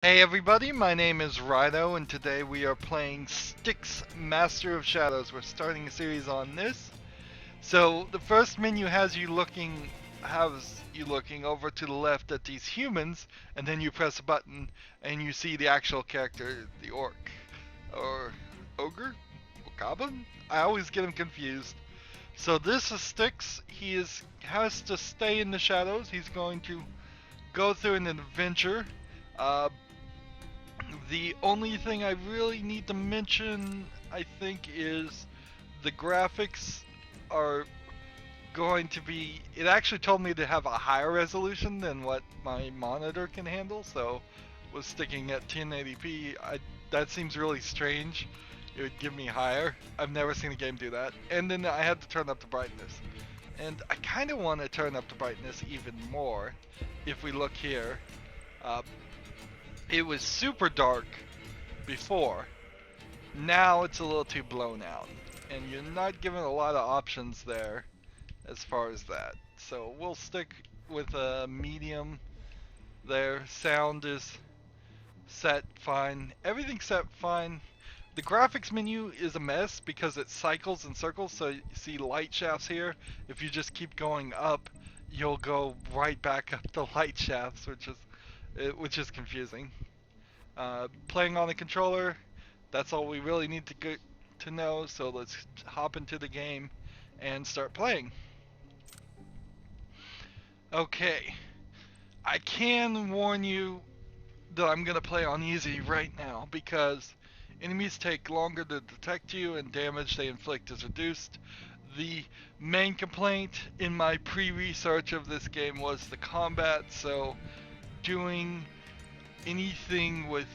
Hey everybody, my name is Rydo, and today we are playing Styx, Master of Shadows. We're starting a series on this. So the first menu has you looking over to the left at these humans, and then you press a button and you see the actual character, the orc, or ogre, or goblin. I always get him confused. So this is Styx. Has to stay in the shadows. He's going to go through an adventure. Uh, the only thing I really need to mention, I think, is the graphics are going to be. It actually told me to have a higher resolution than what my monitor can handle, so was sticking at 1080p. That seems really strange. It would give me higher. I've never seen a game do that. And then I had to turn up the brightness. And I kind of want to turn up the brightness even more. If we look here, uh, it was super dark before. Now it's a little too blown out, and you're not given a lot of options there as far as that. So we'll stick with a medium there. Sound is set fine. Everything's set fine. The graphics menu is a mess because it cycles and circles, so you see light shafts here. If you just keep going up, you'll go right back up the light shafts, which is confusing. Playing on the controller, that's all we really need to know. So let's hop into the game and start playing. Okay, I can warn you that I'm gonna play on easy right now because enemies take longer to detect you and damage they inflict is reduced. The main complaint in my pre-research of this game was the combat, so doing anything with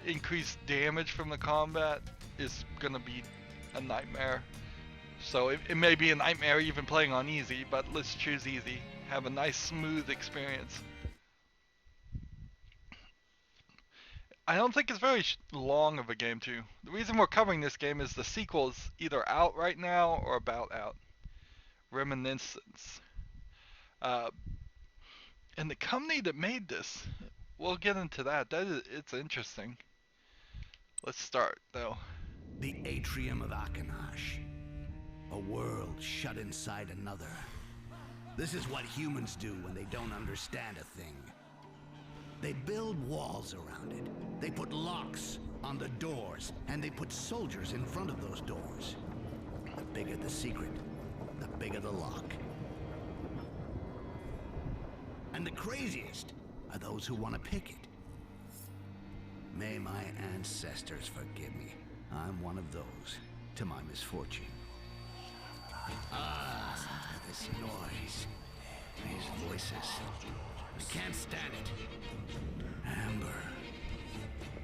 increased damage from the combat is gonna be a nightmare. So it may be a nightmare even playing on easy, but let's choose easy. Have a nice smooth experience. I don't think it's very long of a game too. The reason we're covering this game is the sequel is either out right now or about out. Reminiscence. Uh, and the company that made this, we'll get into that. It's interesting. Let's start though. The atrium of Akenash. A world shut inside another. This is what humans do when they don't understand a thing. They build walls around it. They put locks on the doors, and they put soldiers in front of those doors. The bigger the secret, the bigger the lock. And the craziest are those who want to pick it. May my ancestors forgive me. I'm one of those, to my misfortune. This noise. These voices. I can't stand it. Amber.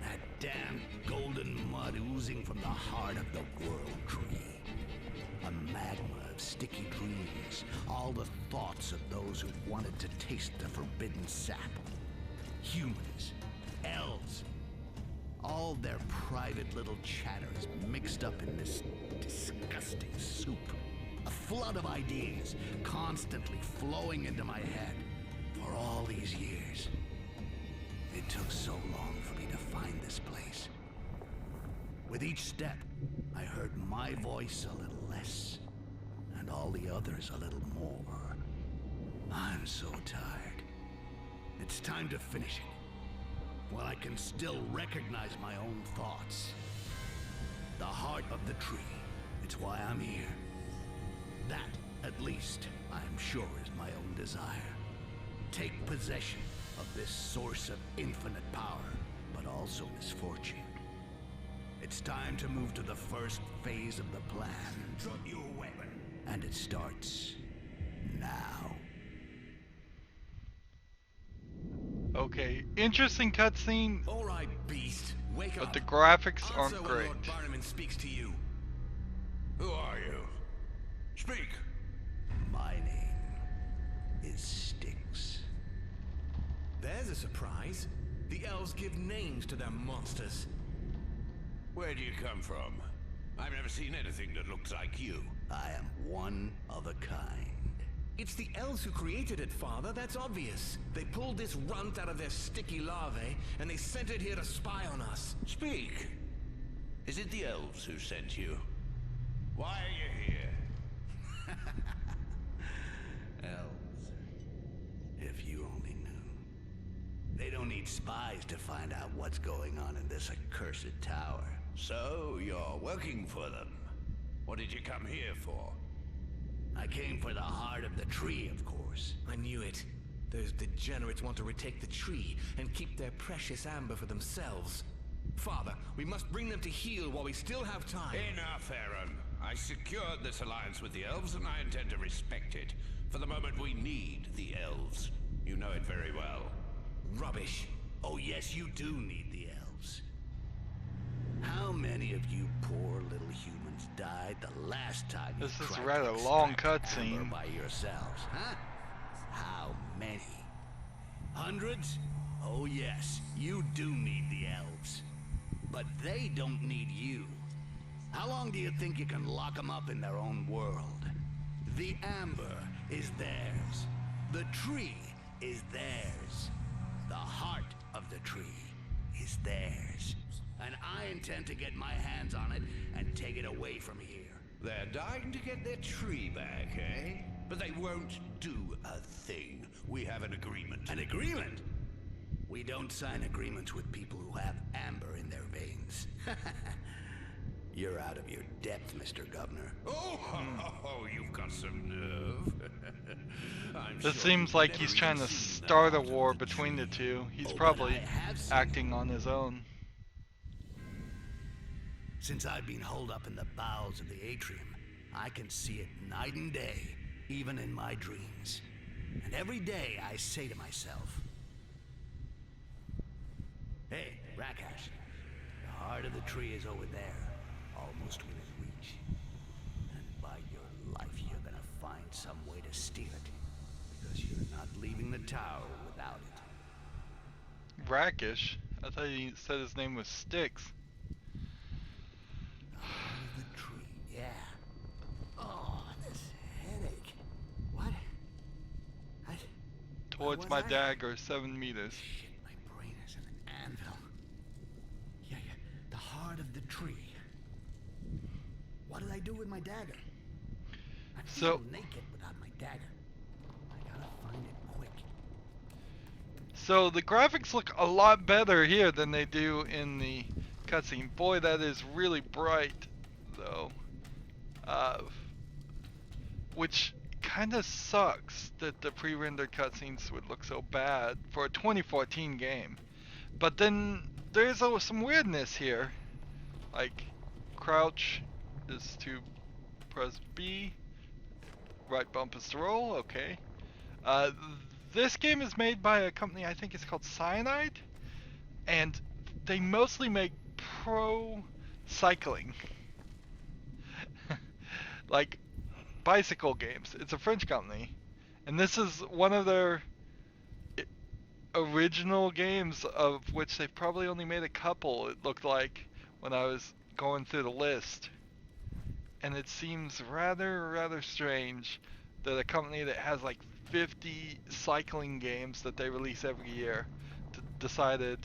That damn golden mud oozing from the heart of the world tree. A magma of sticky dreams. All the thoughts of those who wanted to taste the forbidden sap. Humans. Elves. All their private little chatters mixed up in this disgusting soup. A flood of ideas constantly flowing into my head for all these years. It took so long for me to find this place. With each step, I heard my voice a little less, and all the others a little more. I'm so tired. It's time to finish it. While I can still recognize my own thoughts. The heart of the tree. It's why I'm here. That, at least, I'm sure is my own desire. Take possession of this source of infinite power, but also misfortune. It's time to move to the first phase of the plan. Drop your weapon. And it starts now. Okay, interesting cutscene, All right, beast, wake but up. the graphics Answer aren't when great. Lord Barnum speaks to you. Who are you? Speak. My name is Styx. There's a surprise. The elves give names to their monsters. Where do you come from? I've never seen anything that looks like you. I am one of a kind. It's the elves who created it, Father. That's obvious. They pulled this runt out of their sticky larvae, and they sent it here to spy on us. Speak. Is it the elves who sent you? Why are you here? Elves. If you only knew. They don't need spies to find out what's going on in this accursed tower. So, you're working for them. What did you come here for? I came for the heart of the tree, of course. I knew it. Those degenerates want to retake the tree and keep their precious amber for themselves. Father, we must bring them to heel while we still have time. Enough, Aaron. I secured this alliance with the elves, and I intend to respect it. For the moment, we need the elves. You know it very well. Rubbish. Oh, yes, you do need the elves. How many of you poor little humans died the last time you This is tried rather to long extract cutscene. amber by yourselves, huh? How many? Hundreds? Oh, yes, you do need the elves. But they don't need you. How long do you think you can lock them up in their own world? The amber is theirs. The tree is theirs. The heart of the tree is theirs. And I intend to get my hands on it and take it away from here. They're dying to get their tree back, eh? But they won't do a thing. We have an agreement. An agreement? We don't sign agreements with people who have amber in their veins. You're out of your depth, Mr. Governor. Oh, you've got some nerve. This seems like he's trying to start a war between the two. He's probably acting on his own. Since I've been holed up in the bowels of the atrium, I can see it night and day, even in my dreams. And every day I say to myself, hey, Rakash, the heart of the tree is over there, almost within reach. And by your life, you're gonna find some way to steal it, because you're not leaving the tower without it. Rakish? I thought he said his name was Styx. The heart of the tree, yeah. Oh, this headache. What? Towards was my I? dagger, 7 meters. Shit, my brain is an anvil. Yeah, the heart of the tree. What did I do with my dagger? I feel naked without my dagger. I gotta find it quick. So the graphics look a lot better here than they do in the cutscene. Boy, that is really bright, though. Which kind of sucks that the pre-rendered cutscenes would look so bad for a 2014 game. But then there's some weirdness here. Like, crouch is to press B, right bump is to roll, okay. This game is made by a company, I think it's called Cyanide, and they mostly make pro cycling. Like bicycle games. It's a French company, and this is one of their original games, of which they've probably only made a couple, it looked like, when I was going through the list. And it seems rather strange that a company that has like 50 cycling games that they release every year decided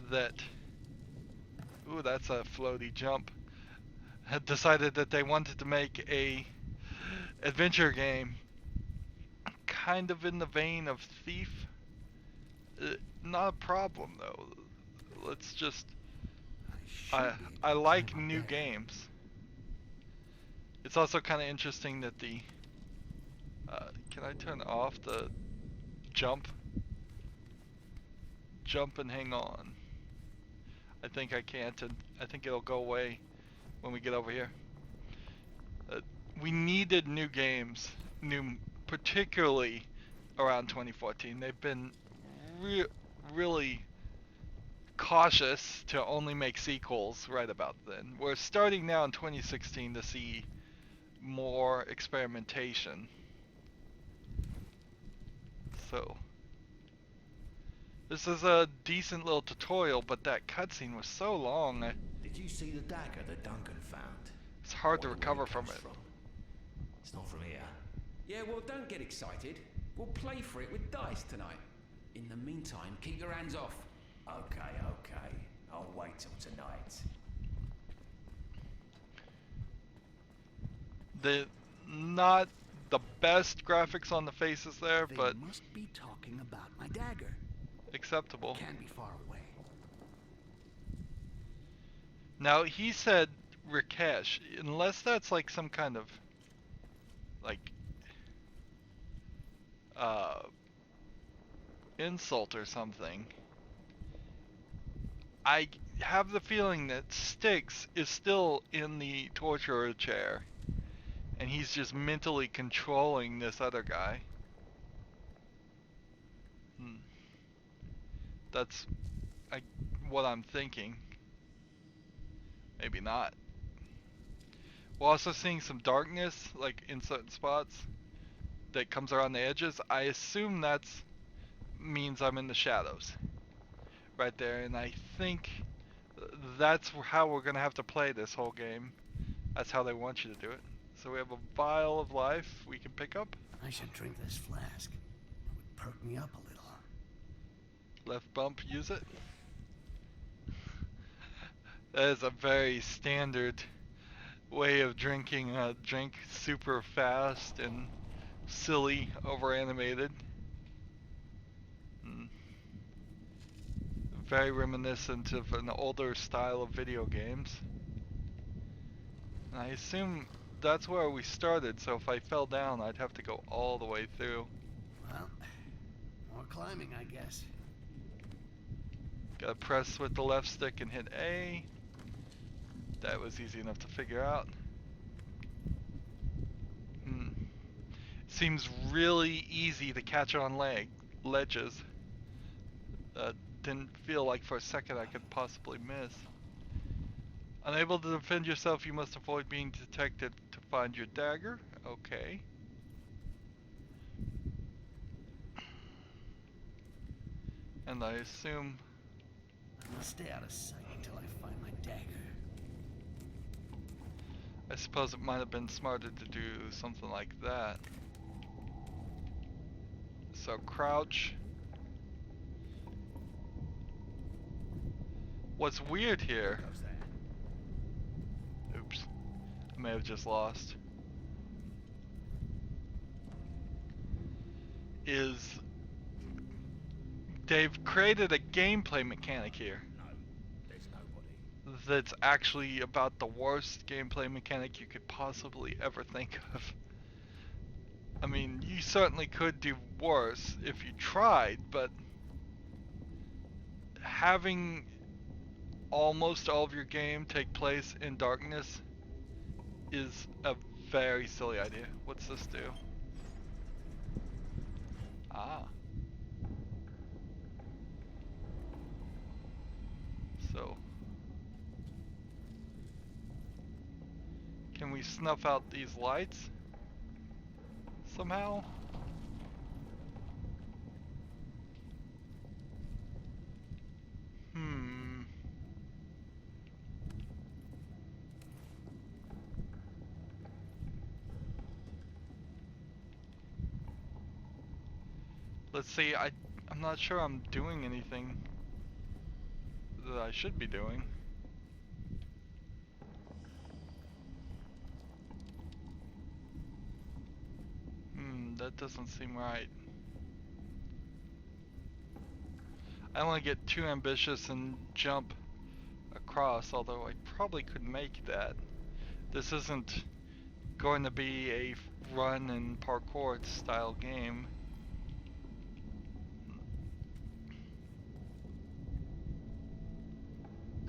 that, ooh, that's a floaty jump, had decided that they wanted to make a adventure game kind of in the vein of Thief. Not a problem though. Let's just, I like new games. It's also kind of interesting that the can I turn off the jump and hang on? I think I can't, and I think it'll go away when we get over here. We needed new games, particularly around 2014. They've been really cautious to only make sequels right about then. We're starting now in 2016 to see more experimentation. So this is a decent little tutorial, but that cutscene was so long. Did you see the dagger that Duncan found? It's hard to Wonder where recover it from comes it. It's not from here. Yeah, well, don't get excited. We'll play for it with dice tonight. In the meantime, keep your hands off. Okay, okay. I'll wait till tonight. The not the best graphics on the faces there, They but must be talking about my dagger. acceptable. Can't be far away. Now he said Rakesh, unless that's like some kind of like uh insult or something. I have the feeling that Styx is still in the torturer chair and he's just mentally controlling this other guy. That's I, what I'm thinking. Maybe not. We're also seeing some darkness, like in certain spots, that comes around the edges. I assume that's means I'm in the shadows, right there, and I think that's how we're gonna have to play this whole game. That's how they want you to do it. So we have a vial of life we can pick up. I should drink this flask. It would perk me up a little. Left bump, use it. That is a very standard way of drinking a drink, super fast and silly, over animated. Very reminiscent of an older style of video games. And I assume that's where we started, so if I fell down, I'd have to go all the way through. Well, more climbing, I guess. Gotta press with the left stick and hit A. That was easy enough to figure out. Seems really easy to catch on ledges. Didn't feel like for a second I could possibly miss. Unable to defend yourself, you must avoid being detected to find your dagger. Okay. And I assume... I must stay out of sight until I find my dagger. I suppose it might have been smarter to do something like that. So crouch. What's weird here... Oops. I may have just lost. Is... They've created a gameplay mechanic here. No, there's nobody. That's actually about the worst gameplay mechanic you could possibly ever think of. I mean, you certainly could do worse if you tried, but having almost all of your game take place in darkness is a very silly idea. What's this do? Ah. So, can we snuff out these lights somehow? Let's see, I'm not sure I'm doing anything that I should be doing. That doesn't seem right. I don't want to get too ambitious and jump across, although I probably could make that. This isn't going to be a run and parkour style game.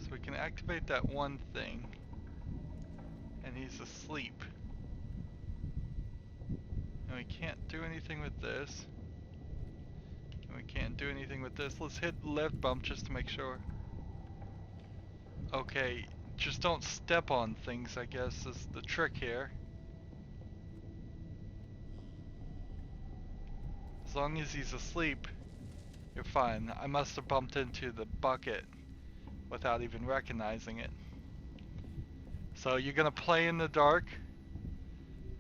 So we can activate that one thing, and he's asleep. And we can't do anything with this. And we can't do anything with this. Let's hit left bump just to make sure. Okay, just don't step on things, I guess, is the trick here. As long as he's asleep, you're fine. I must have bumped into the bucket without even recognizing it. So you're gonna play in the dark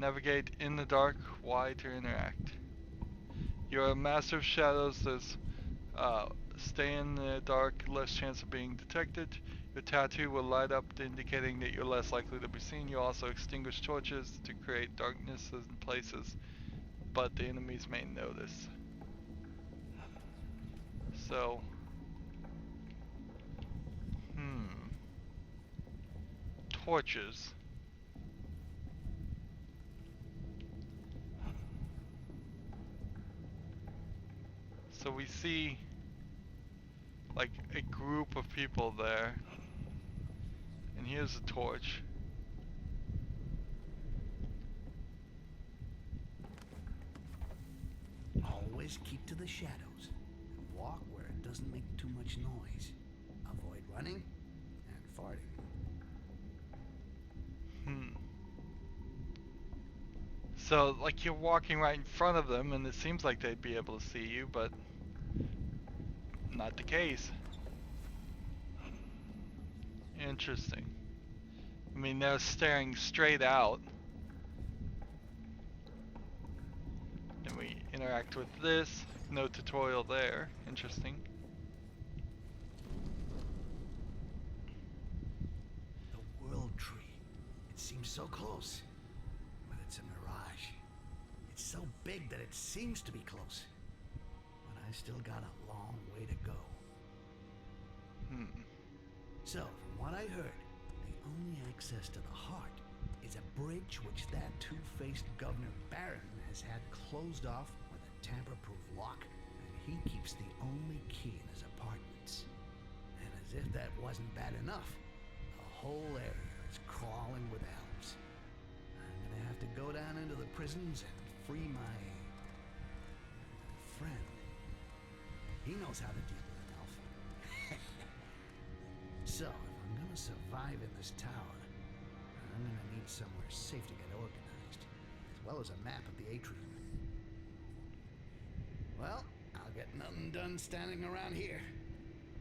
Navigate in the dark. Y to interact. You're a master of shadows. There's stay in the dark, less chance of being detected. Your tattoo will light up, indicating that you're less likely to be seen. You also extinguish torches to create darkness in places, but the enemies may notice. So, torches. So we see like a group of people there, and here's a torch. Always keep to the shadows and walk where it doesn't make too much noise. Avoid running and farting. So, like, you're walking right in front of them, and it seems like they'd be able to see you, but not the case. Interesting. I mean, they're staring straight out. And we interact with this. No tutorial there. Interesting. The world tree. It seems so close, but it's a mirage. It's so big that it seems to be close, but I still got a long way to go. So, from what I heard, the only access to the heart is a bridge which that two-faced Governor Baron has had closed off with a tamper-proof lock, and he keeps the only key in his apartments. And as if that wasn't bad enough, the whole area is crawling with elves. I'm gonna have to go down into the prisons and free my friend. He knows how to deal with an elf. So, if I'm gonna survive in this tower, I'm gonna need somewhere safe to get organized, as well as a map of the atrium. Well, I'll get nothing done standing around here.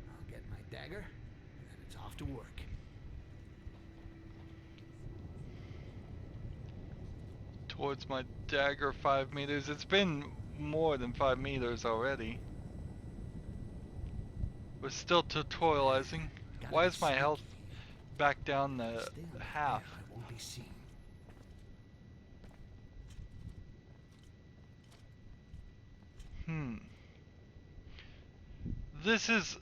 I'll get my dagger, and then it's off to work. Towards my dagger, 5 meters. It's been more than 5 meters already. We're still tutorializing. Why is my health back down to half? I won't be seen. This is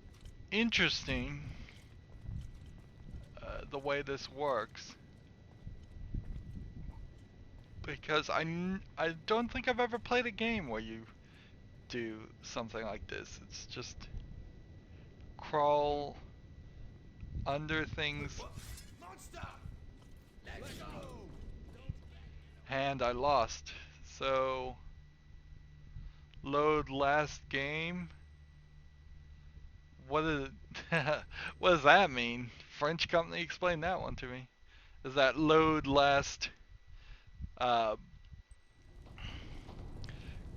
interesting, the way this works. Because I don't think I've ever played a game where you do something like this. It's just crawl under things. Monster! Let's go! And I lost. So, load last game. What is what does that mean? French company, explain that one to me. Is that load last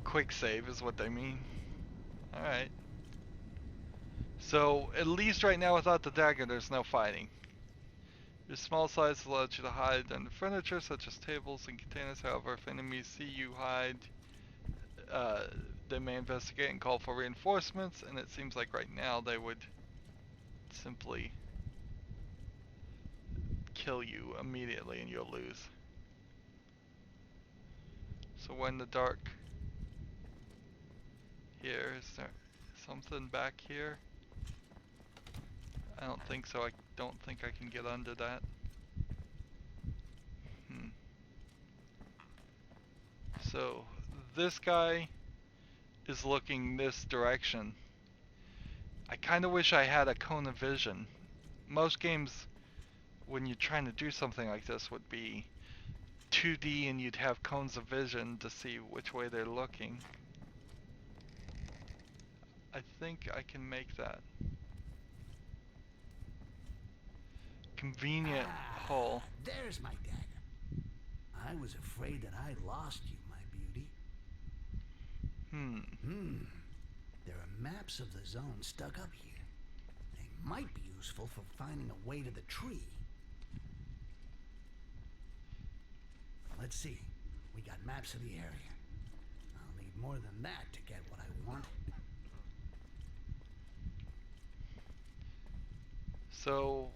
quick save is what they mean. Alright. So, at least right now without the dagger, there's no fighting. Your small size allows you to hide under furniture, such as tables and containers. However, if enemies see you hide, they may investigate and call for reinforcements, and it seems like right now they would simply kill you immediately and you'll lose. So we're in the dark. Here, is there something back here? I don't think so. I don't think I can get under that. So this guy is looking this direction. I kind of wish I had a cone of vision. Most games, when you're trying to do something like this, would be 2D and you'd have cones of vision to see which way they're looking. I think I can make that. Convenient hole. There's my dagger. I was afraid that I lost you, my beauty. There are maps of the zone stuck up here. They might be useful for finding a way to the tree. Let's see. We got maps of the area. I'll need more than that to get what I want. So,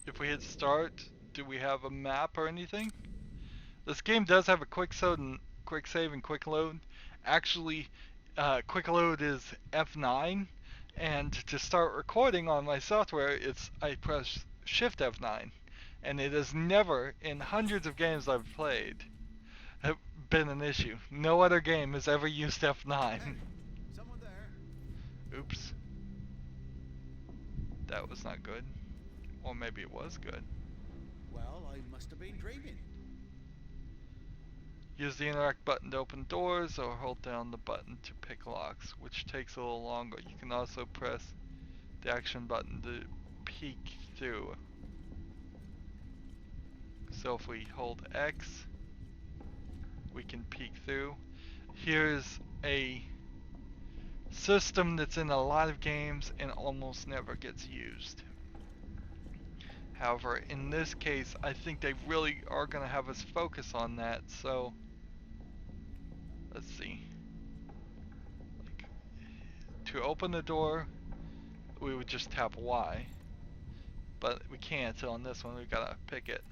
if we hit start, do we have a map or anything? This game does have a quick save and quick load. Actually, quick load is F9, and to start recording on my software, I press Shift F9, and it has never, in hundreds of games I've played, have been an issue. No other game has ever used F9. Hey, someone there? Oops. That was not good. Or maybe it was good. Well, I must have been dreaming. Use the interact button to open doors, or hold down the button to pick locks, which takes a little longer. You can also press the action button to peek through. So if we hold X, we can peek through. Here's a system that's in a lot of games and almost never gets used. However, in this case, I think they really are going to have us focus on that, so let's see. Like, to open the door, we would just tap Y, but we can't, so on this one we gotta pick it.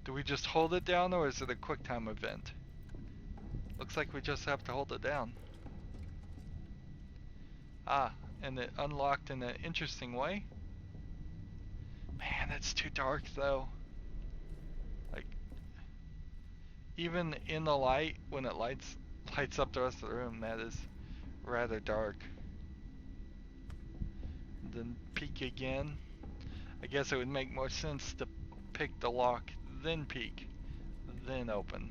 Do we just hold it down, or is it a quick time event? Looks like we just have to hold it down. Ah, and it unlocked in an interesting way. Man, it's too dark though. Like, even in the light, when it lights up the rest of the room, that is rather dark. Then peek again. I guess it would make more sense to pick the lock, then peek, then open.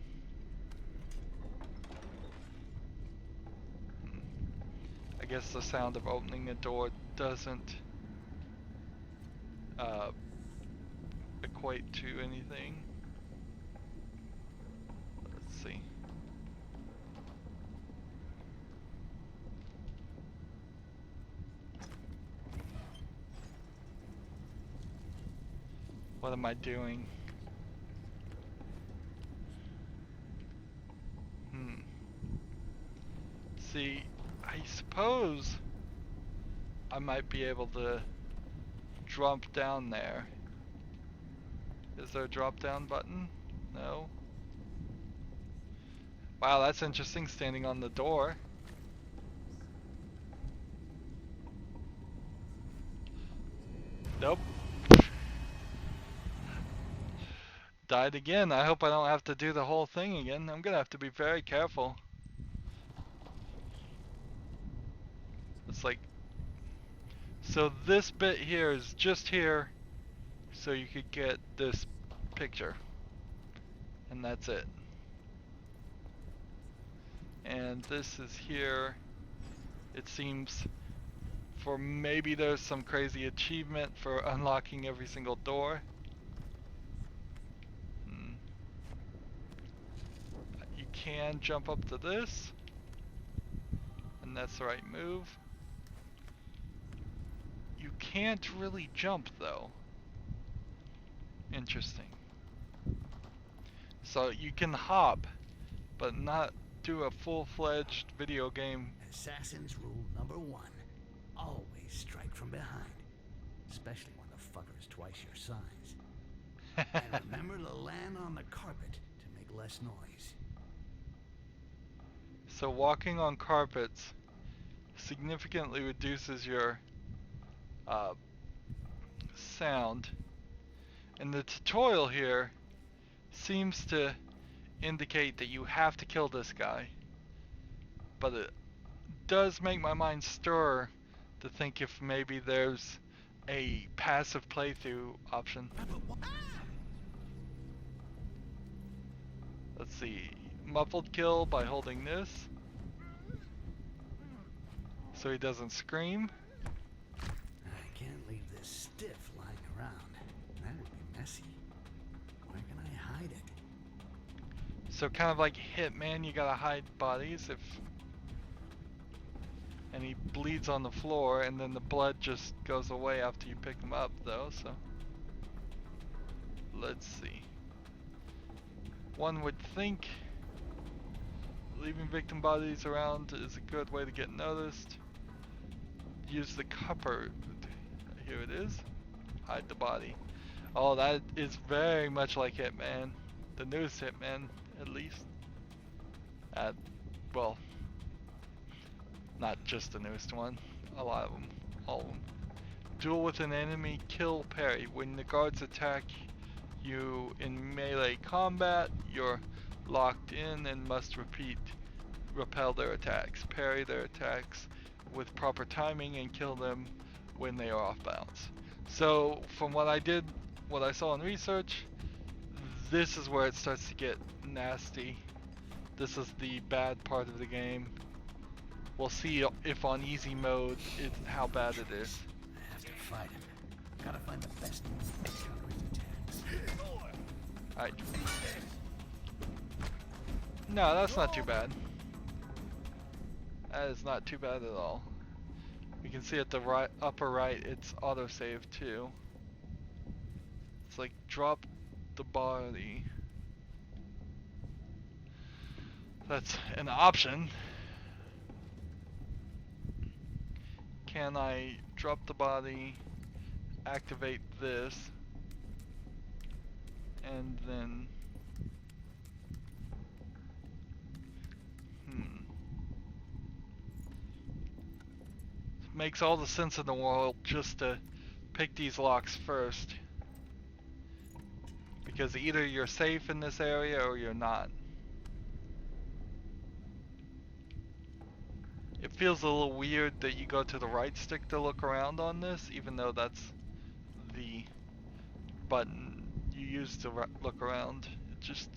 I guess the sound of opening a door doesn't equate to anything. Let's see. What am I doing? See, I suppose I might be able to drop down there. Is there a drop down button? No. Wow, that's interesting, standing on the door. Nope. Died again. I hope I don't have to do the whole thing again. I'm gonna have to be very careful. It's like, so this bit here is just here so you could get this picture, and that's it. And this is here, it seems, for maybe there's some crazy achievement for unlocking every single door. You can jump up to this, and that's the right move. You can't really jump though. Interesting. So you can hop, but not do a full-fledged video game. Assassin's rule number 1. Always strike from behind. Especially when the fucker is twice your size. And remember to land on the carpet to make less noise. So walking on carpets significantly reduces your sound. And the tutorial here seems to indicate that you have to kill this guy. But it does make my mind stir to think if maybe there's a passive playthrough option. Let's see. Muffled kill by holding this, so he doesn't scream. I can't leave this stiff lying around. That would be messy. Where can I hide it? So kind of like Hitman, you gotta hide bodies and he bleeds on the floor, and then the blood just goes away after you pick him up though, so let's see. One would think leaving victim bodies around is a good way to get noticed. Use the cupboard. Here it is. Hide the body. Oh, that is very much like Hitman. The newest Hitman, at least. Well, not just the newest one. A lot of them. All of them. Duel with an enemy, kill, parry. When the guards attack you in melee combat, you're locked in and must repel their attacks. Parry their attacks with proper timing and kill them when they are off balance. So, from what I saw in research, this is where it starts to get nasty. This is the bad part of the game. We'll see if on easy mode how bad it is. I have to fight him. Gotta find the best ones to counter his attacks. Alright. No, that's not too bad. That is not too bad at all. We can see at the upper right, it's autosave too. It's like drop the body. That's an option. Can I drop the body, activate this, and then makes all the sense in the world just to pick these locks first, because either you're safe in this area or you're not. It feels a little weird that you go to the right stick to look around on this, even though that's the button you use to look around. It just,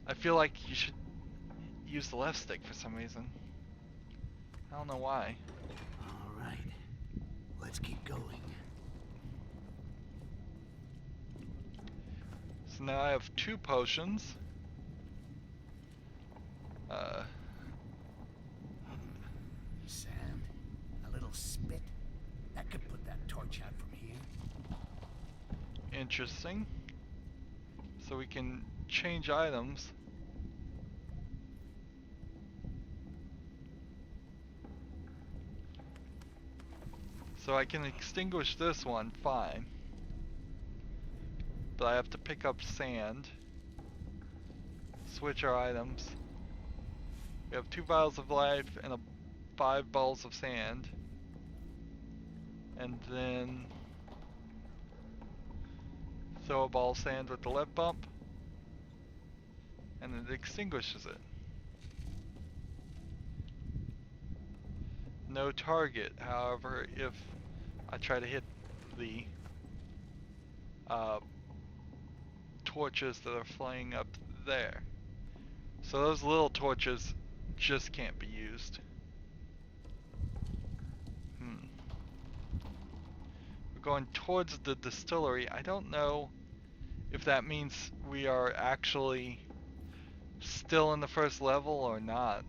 I feel like you should use the left stick for some reason. I don't know why. All right, let's keep going. So now I have 2 potions. Sand, a little spit. That could put that torch out from here. Interesting. So we can change items. So I can extinguish this one, fine. But I have to pick up sand. Switch our items. We have 2 vials of life and 5 balls of sand. And then throw a ball of sand with the left bump. And it extinguishes it. No target, however, if I try to hit the torches that are flying up there. So those little torches just can't be used. We're going towards the distillery. I don't know if that means we are actually still in the first level or not.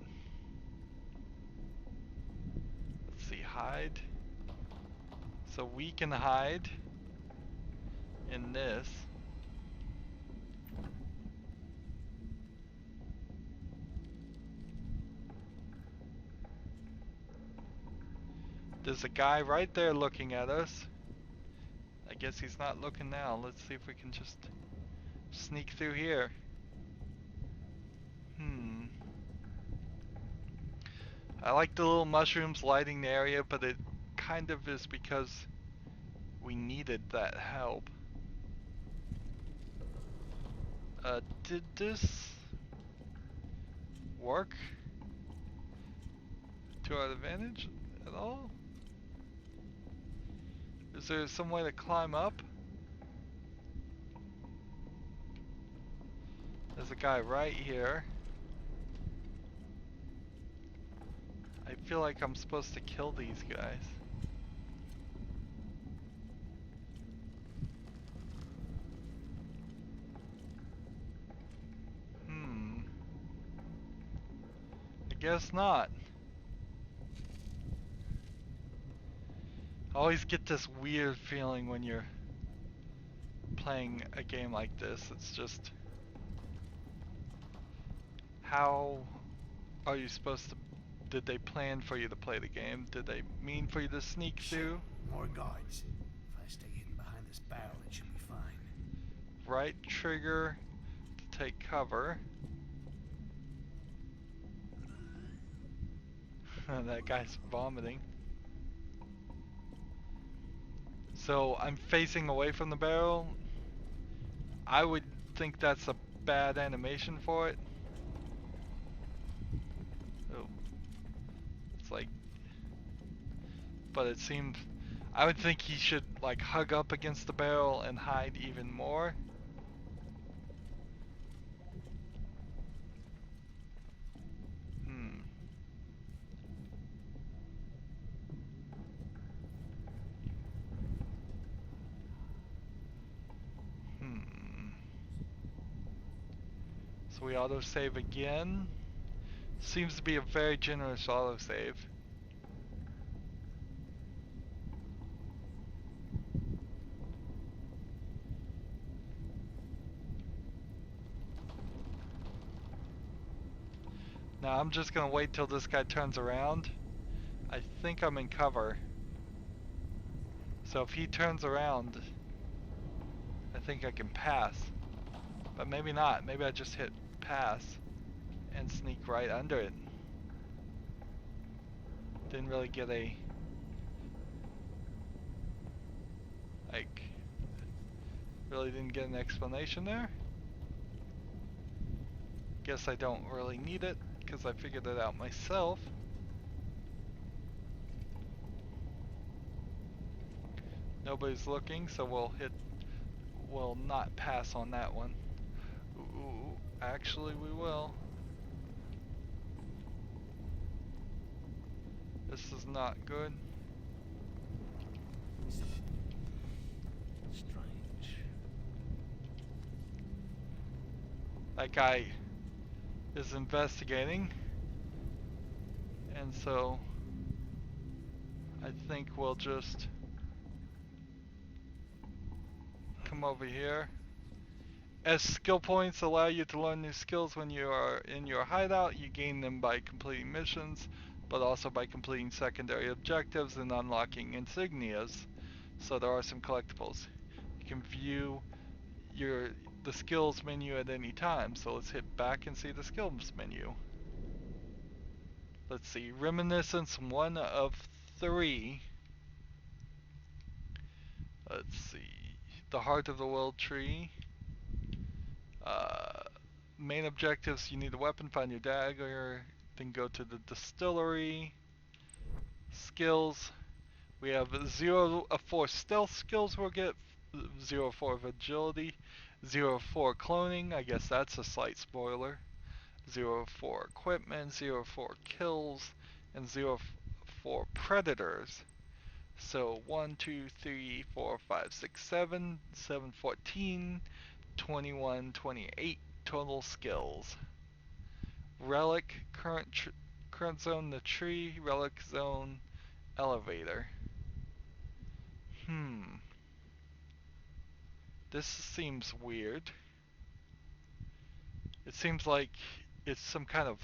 Let's see, hide. So we can hide in this. There's a guy right there looking at us. I guess he's not looking now. Let's see if we can just sneak through here. I like the little mushrooms lighting the area, but it kind of is because we needed that help. Did this work to our advantage at all? Is there some way to climb up? There's a guy right here. I feel like I'm supposed to kill these guys. I guess not. I always get this weird feeling when you're playing a game like this. It's just how are you supposed to... Did they plan for you to play the game? Did they mean for you to sneak Shit, through? more guards. If I stay hidden behind this barrel, it should be fine. Right trigger to take cover. That guy's vomiting. So I'm facing away from the barrel. I would think that's a bad animation for it. Oh, it's like... But it seems... I would think he should like hug up against the barrel and hide even more. Hmm. Hmm. So we autosave again. Seems to be a very generous autosave. Now I'm just gonna wait till this guy turns around. I think I'm in cover. So if he turns around, I think I can pass. But maybe not. Maybe I just hit pass and sneak right under it. Didn't really get a... like... really didn't get an explanation there. Guess I don't really need it, because I figured it out myself. Nobody's looking, so we'll not pass on that one. Ooh, actually we will. This is not good. Strange. That guy is investigating, and so I think we'll just come over here. As skill points allow you to learn new skills when you are in your hideout, you gain them by completing missions, but also by completing secondary objectives and unlocking insignias. So there are some collectibles. You can view the skills menu at any time. So let's hit back and see the skills menu. Let's see, reminiscence 1 of 3. Let's see, the heart of the world tree. Main objectives, you need a weapon, find your dagger, then go to the distillery. Skills, we have 0 of 4 stealth skills we'll get, 0 of 4 of agility, 0 of 4 cloning, I guess that's a slight spoiler, 0 of 4 equipment, 0 of 4 kills, and 0 of 4 predators. So 1, 2, 3, 4, 5, 6, 7, 7, 14, 21, 28 total skills. Relic, current zone the tree, relic zone elevator. This seems weird. It seems like it's some kind of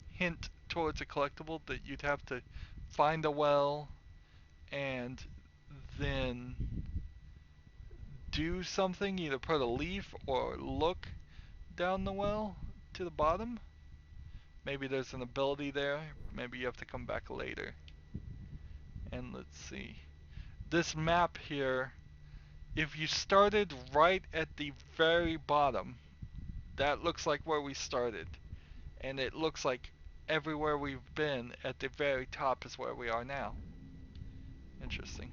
hint towards a collectible that you'd have to find a well and then do something, either put a leaf or look down the well to the bottom. Maybe there's an ability there. Maybe you have to come back later. And let's see. This map here, if you started right at the very bottom, that looks like where we started. And it looks like everywhere we've been at the very top is where we are now. Interesting.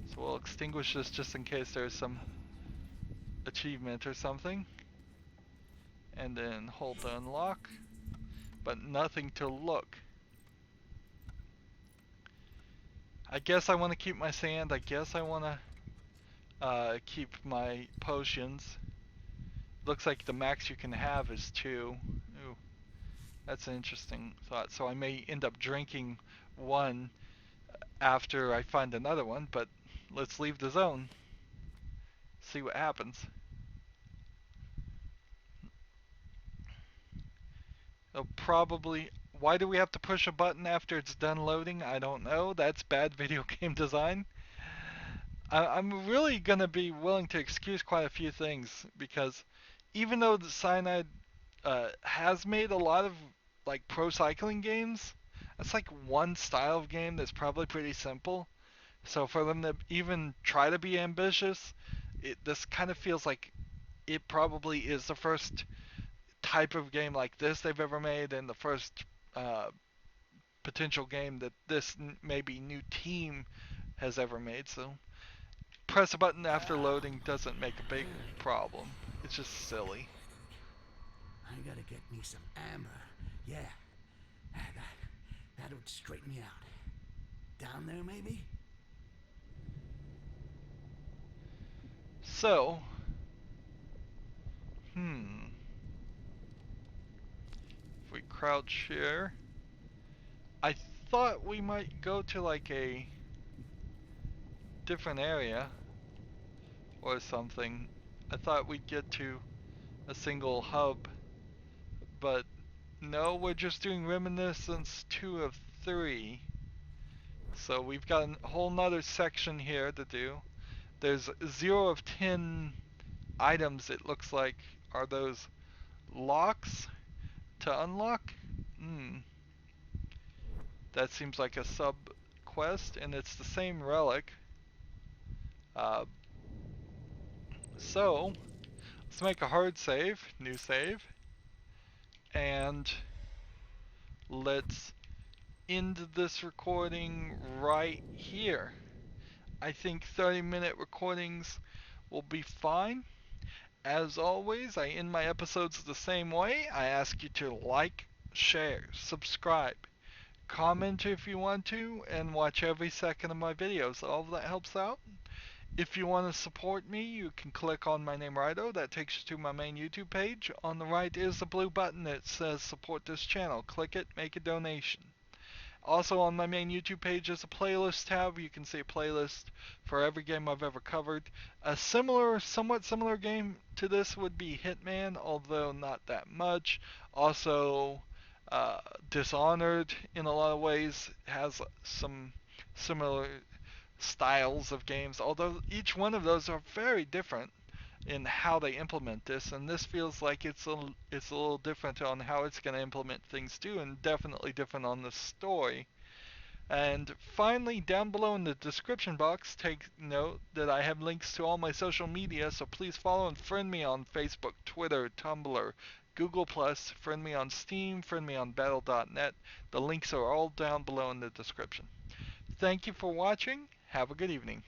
So we'll extinguish this just in case there's some achievement or something. And then hold the unlock. But nothing to look. I guess I want to keep my sand. I guess I want to keep my potions. Looks like the max you can have is 2. Ooh, that's an interesting thought. So I may end up drinking 1 after I find another one, but let's leave the zone. See what happens. Probably. Why do we have to push a button after it's done loading? I don't know. That's bad video game design. I'm really gonna be willing to excuse quite a few things because even though the Cyanide has made a lot of like pro cycling games, that's like one style of game that's probably pretty simple. So for them to even try to be ambitious, this kind of feels like it probably is the first type of game like this they've ever made, and the first uh, potential game that this maybe new team has ever made. So press a button after loading doesn't make a big problem. It's just silly. I gotta get me some amber. Yeah, that would straighten me out. Down there, maybe? So, if we crouch here, I thought we might go to like a different area or something. I thought we'd get to a single hub, but no, we're just doing Reminiscence 2 of 3. So we've got a whole nother section here to do. There's 0 of 10 items, it looks like. Are those locks to unlock? That seems like a sub quest, and it's the same relic. Uh, so, let's make a hard save, new save, and let's end this recording right here. I think 30-minute recordings will be fine. As always, I end my episodes the same way. I ask you to like, share, subscribe, comment if you want to, and watch every second of my videos. All of that helps out. If you want to support me, you can click on my name Rydo. That takes you to my main YouTube page. On the right is the blue button that says support this channel. Click it, make a donation. Also on my main YouTube page is a playlist tab. You can see a playlist for every game I've ever covered. A somewhat similar game to this would be Hitman, although not that much. Also, Dishonored in a lot of ways has some similar styles of games, although each one of those are very different in how they implement this, and this feels like it's a little different on how it's going to implement things too, and definitely different on the story. And finally, down below in the description box, take note that I have links to all my social media, so please follow and friend me on Facebook, Twitter, Tumblr, Google+, friend me on Steam, friend me on Battle.net. The links are all down below in the description. Thank you for watching. Have a good evening.